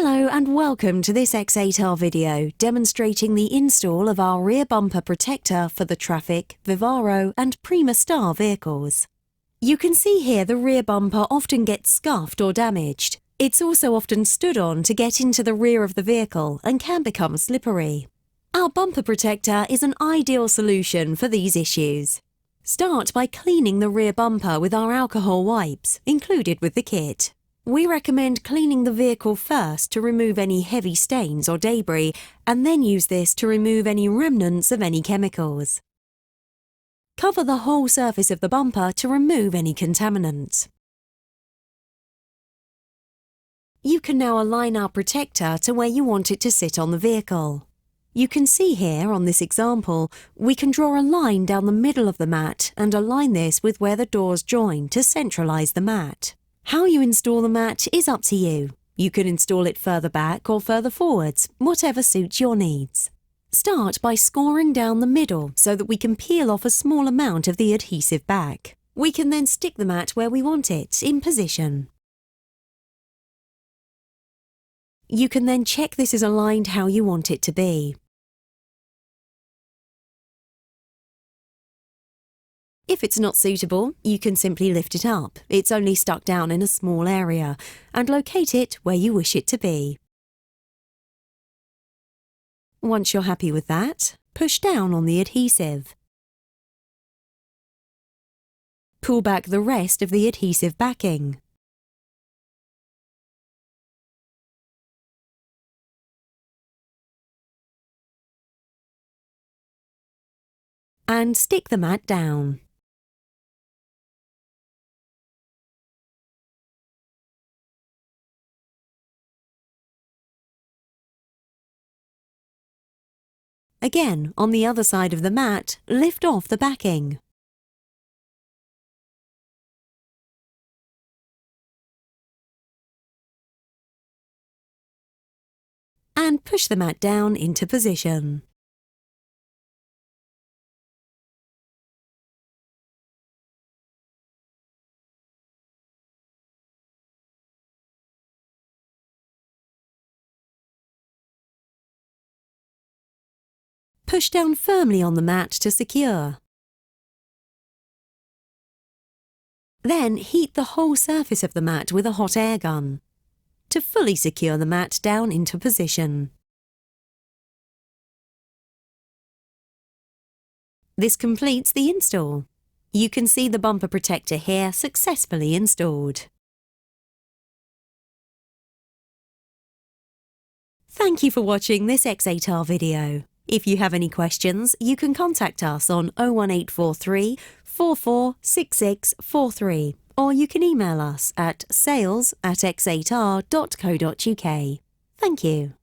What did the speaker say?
Hello and welcome to this X8R video demonstrating the install of our rear bumper protector for the Trafic, Vivaro and Primastar vehicles. You can see here the rear bumper often gets scuffed or damaged. It's also often stood on to get into the rear of the vehicle and can become slippery. Our bumper protector is an ideal solution for these issues. Start by cleaning the rear bumper with our alcohol wipes, included with the kit. We recommend cleaning the vehicle first to remove any heavy stains or debris, and then use this to remove any remnants of any chemicals. Cover the whole surface of the bumper to remove any contaminants. You can now align our protector to where you want it to sit on the vehicle. You can see here on this example, we can draw a line down the middle of the mat and align this with where the doors join to centralise the mat. How you install the mat is up to you. You can install it further back or further forwards, whatever suits your needs. Start by scoring down the middle so that we can peel off a small amount of the adhesive back. We can then stick the mat where we want it, in position. You can then check this is aligned how you want it to be. If it's not suitable, you can simply lift it up. It's only stuck down in a small area, and locate it where you wish it to be. Once you're happy with that, push down on the adhesive. Pull back the rest of the adhesive backing. And stick the mat down. Again, on the other side of the mat, lift off the backing. And push the mat down into position. Push down firmly on the mat to secure. Then heat the whole surface of the mat with a hot air gun to fully secure the mat down into position. This completes the install. You can see the bumper protector here successfully installed. Thank you for watching this X8R video. If you have any questions, you can contact us on 01843 446643, or you can email us at sales@x8r.co.uk. Thank you.